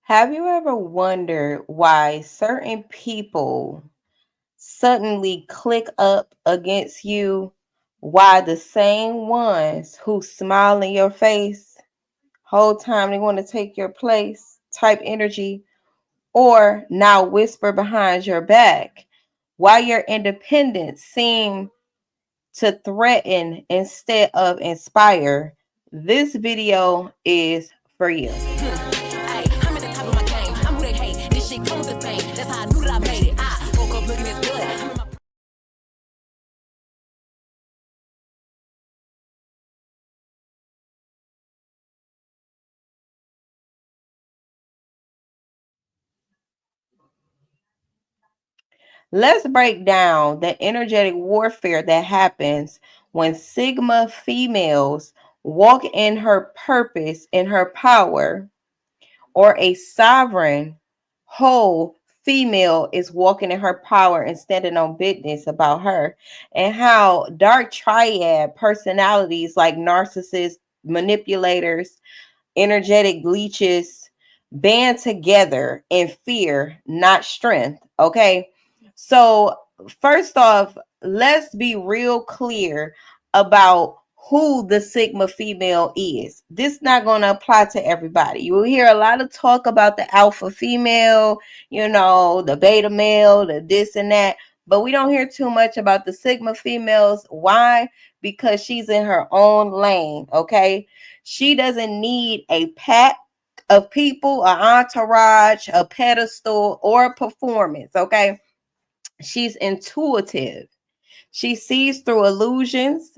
Have you ever wondered why certain people suddenly click up against you? Why the same ones who smile in your face whole time they want to take your place type energy, or now whisper behind your back? Why your independence seem to threaten instead of inspire? This video is for you. Ay, I'm at the top of my game. I'm who they hate. This shit comes with fame. That's how I knew that I made it. I woke up looking as good. I'm in my Let's break down the energetic warfare that happens when Sigma females walk in her purpose, in her power, or a sovereign whole female is walking in her power and standing on business about her, and how dark triad personalities like narcissists, manipulators, energetic leeches band together in fear, not strength. Okay. So, first off, let's be real clear about who the Sigma female is. This is not going to apply to everybody. You will hear a lot of talk about the alpha female, the beta male, the this and that, but we don't hear too much about the Sigma females. Why? Because she's in her own lane. Okay. She doesn't need a pack of people, an entourage, a pedestal, or a performance. Okay. She's intuitive. She sees through illusions.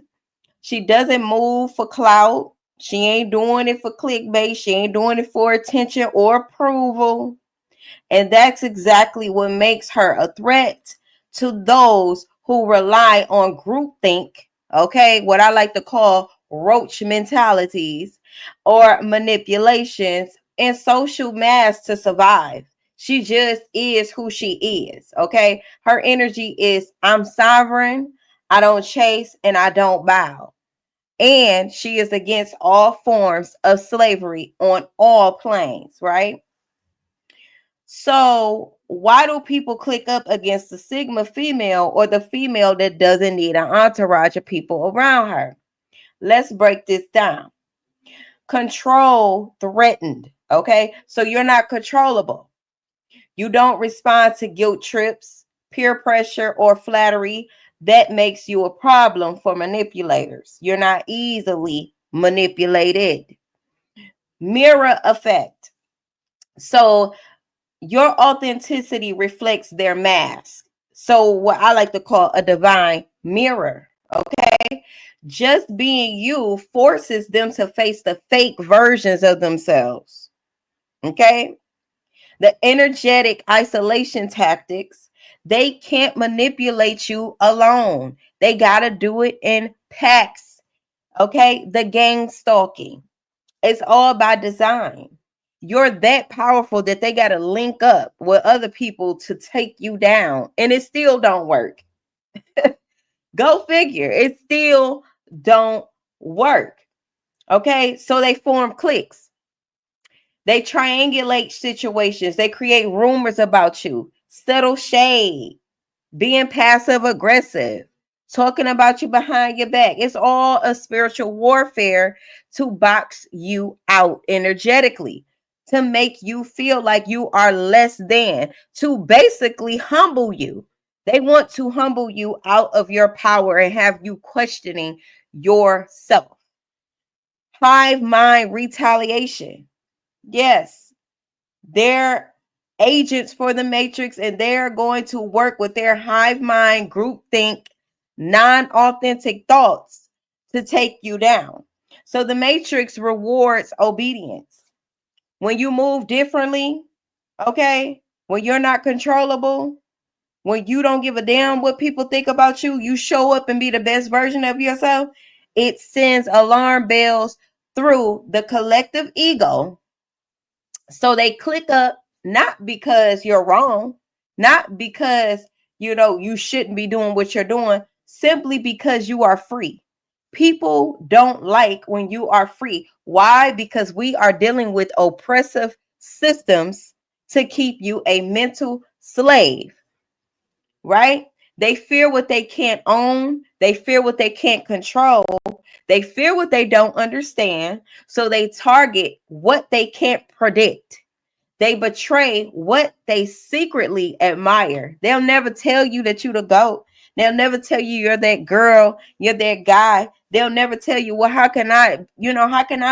She doesn't move for clout. She ain't doing it for clickbait. She ain't doing it for attention or approval. And that's exactly what makes her a threat to those who rely on groupthink, okay, what I like to call roach mentalities or manipulations and social mass to survive. She just is who she is, okay? Her energy is I'm sovereign, I don't chase, and I don't bow. And she is against all forms of slavery on all planes, right? So, why do people click up against the Sigma female or the female that doesn't need an entourage of people around her? Let's break this down. Control threatened. Okay. So, you're not controllable. You don't respond to guilt trips, peer pressure, or flattery. That makes you a problem for manipulators. You're not easily manipulated. Mirror effect. So, your authenticity reflects their mask. So, what I like to call a divine mirror. Okay. Just being you forces them to face the fake versions of themselves. Okay. The energetic isolation tactics, they can't manipulate you alone. They got to do it in packs. Okay. The gang stalking. It's all by design. You're that powerful that they got to link up with other people to take you down. And it still don't work. Go figure. It still don't work. Okay. So they form cliques. They triangulate situations. They create rumors about you. Subtle shade. Being passive aggressive, talking about you behind your back. It's all a spiritual warfare to box you out energetically, to make you feel like you are less than, to basically humble you. They want to humble you out of your power and have you questioning yourself. Hive mind retaliation. Yes, they're agents for the matrix, and they're going to work with their hive mind, groupthink, non-authentic thoughts to take you down. So the matrix rewards obedience. When you move differently, okay, when you're not controllable, when you don't give a damn what people think about you, you show up and be the best version of yourself, it sends alarm bells through the collective ego. So they click up, not because you're wrong, not because you shouldn't be doing what you're doing, simply because you are free. People don't like when you are free. Why? Because we are dealing with oppressive systems to keep you a mental slave, right? They fear what they can't own. They fear what they can't control. They fear what they don't understand. So they target what they can't predict. They betray what they secretly admire. They'll never tell you that you're the GOAT. They'll never tell you you're that girl, you're that guy. They'll never tell you, well, how can I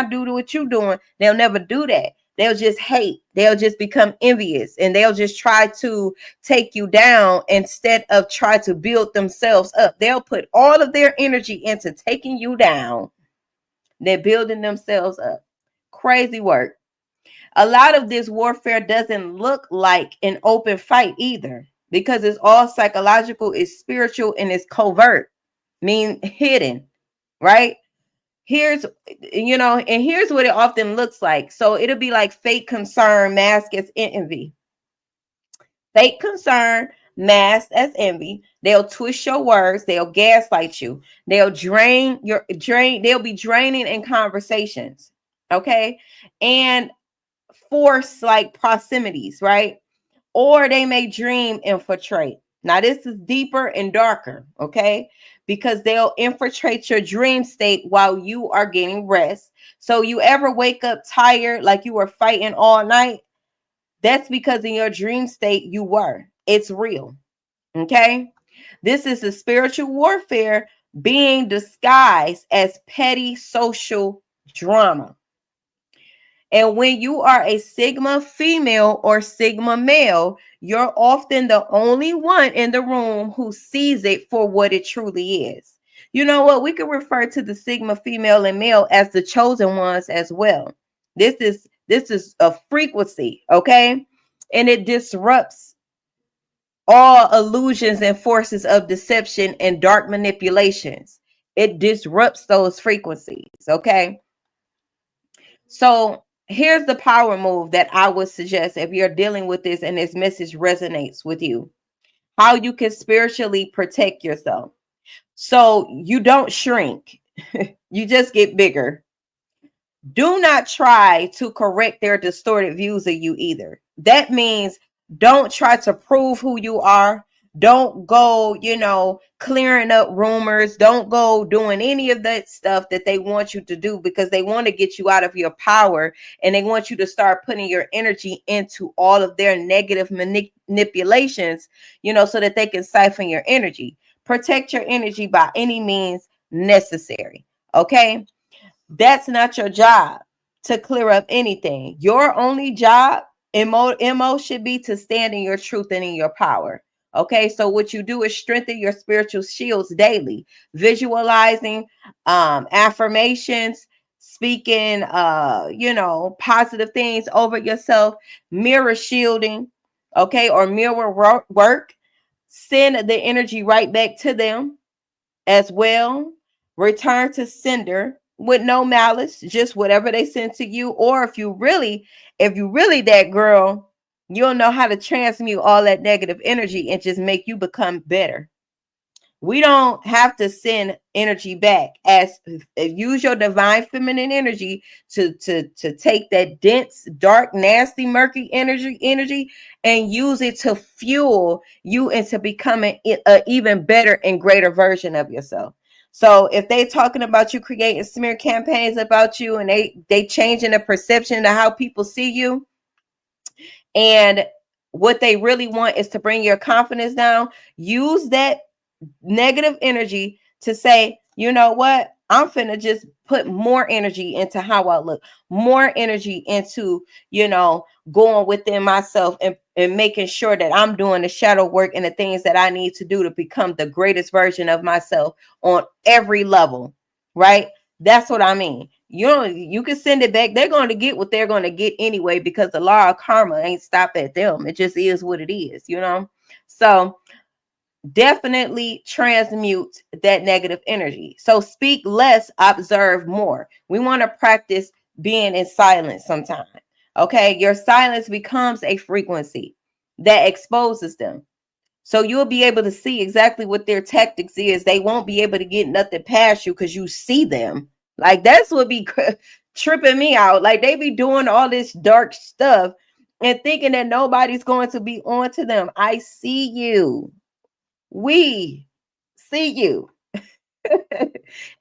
do what you're doing? They'll never do that. They'll just hate. They'll just become envious, and they'll just try to take you down instead of try to build themselves up. They'll put all of their energy into taking you down. They're building themselves up. Crazy work. A lot of this warfare doesn't look like an open fight either, because it's all psychological, it's spiritual, and it's covert, mean hidden, right? Here's here's what it often looks like. So it'll be like fake concern masked as envy. Fake concern masked as envy. They'll twist your words, they'll gaslight you, they'll they'll be draining in conversations. Okay. And force like proximities, right? Or they may dream infiltrate. Now, this is deeper and darker, okay? Because they'll infiltrate your dream state while you are getting rest. So you ever wake up tired, like you were fighting all night? That's because in your dream state you were. It's real, okay? This is a spiritual warfare being disguised as petty social drama. And when you are a Sigma female or Sigma male, you're often the only one in the room who sees it for what it truly is. You know what? We could refer to the Sigma female and male as the chosen ones as well. This is a frequency, okay? And it disrupts all illusions and forces of deception and dark manipulations. It disrupts those frequencies, okay? So here's the power move that I would suggest if you're dealing with this and this message resonates with you. How you can spiritually protect yourself. So you don't shrink. You just get bigger. Do not try to correct their distorted views of you either. That means don't try to prove who you are. Don't go, clearing up rumors. Don't go doing any of that stuff that they want you to do, because they want to get you out of your power, and they want you to start putting your energy into all of their negative manipulations, so that they can siphon your energy. Protect your energy by any means necessary. Okay? That's not your job to clear up anything. Your only job, MO should be to stand in your truth and in your power. Okay, so what you do is strengthen your spiritual shields daily, visualizing affirmations, speaking positive things over yourself, mirror shielding, okay, or mirror work. Send the energy right back to them as well. Return to sender with no malice, just whatever they send to you. Or if you really that girl, you'll know how to transmute all that negative energy and just make you become better. We don't have to send energy back. Use your divine feminine energy to take that dense, dark, nasty, murky energy and use it to fuel you into becoming an even better and greater version of yourself. So if they talking about you creating smear campaigns about you, and they changing the perception of how people see you, and what they really want is to bring your confidence down, use that negative energy to say, you know what? I'm finna just put more energy into how I look, more energy into, going within myself and making sure that I'm doing the shadow work and the things that I need to do to become the greatest version of myself on every level, right? That's what I mean. You can send it back. They're going to get what they're going to get anyway, because the law of karma ain't stopped at them. It just is what it is, So definitely transmute that negative energy. So speak less, observe more. We want to practice being in silence sometimes. Okay, your silence becomes a frequency that exposes them. So you'll be able to see exactly what their tactics is. They won't be able to get nothing past you because you see them. Like, that's what be tripping me out. Like, they be doing all this dark stuff, and thinking that nobody's going to be on to them. I see you. We see you.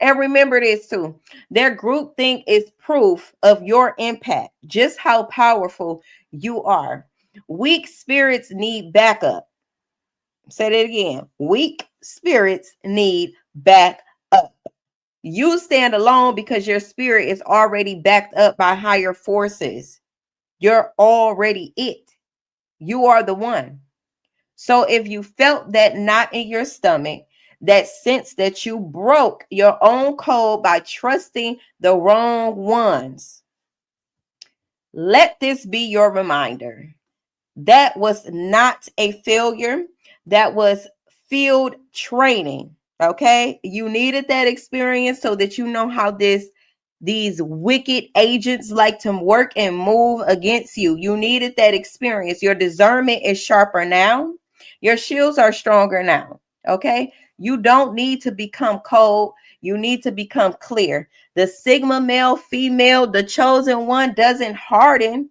And remember this too. Their groupthink is proof of your impact, just how powerful you are. Weak spirits need backup. Say that again. Weak spirits need backup. You stand alone because your spirit is already backed up by higher forces. You're already it. You are the one. So if you felt that knot in your stomach, that sense that you broke your own code by trusting the wrong ones, let this be your reminder. That was not a failure. That was field training. Okay. You needed that experience so that you know how these wicked agents like to work and move against you. You needed that experience. Your discernment is sharper now. Your shields are stronger now. Okay. You don't need to become cold. You need to become clear. The Sigma male, female, the chosen one doesn't harden.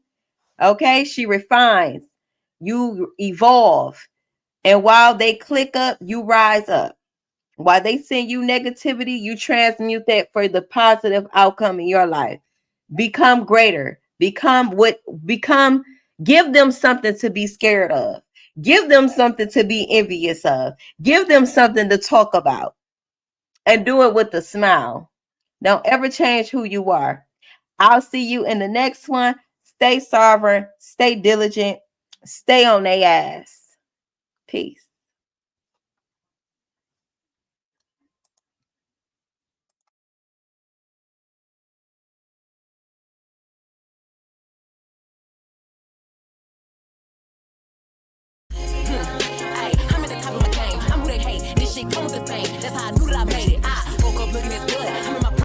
Okay. She refines. You evolve. And while they click up, you rise up. While they send you negativity, you transmute that for the positive outcome in your life. Become greater. Become, give them something to be scared of. Give them something to be envious of. Give them something to talk about. And do it with a smile. Don't ever change who you are. I'll see you in the next one. Stay sovereign, stay diligent, stay on their ass. Peace. Hey, I'm at the top of my game. I'm who they hate. This shit comes with fame. That's how I knew that I made it. I woke up looking as good.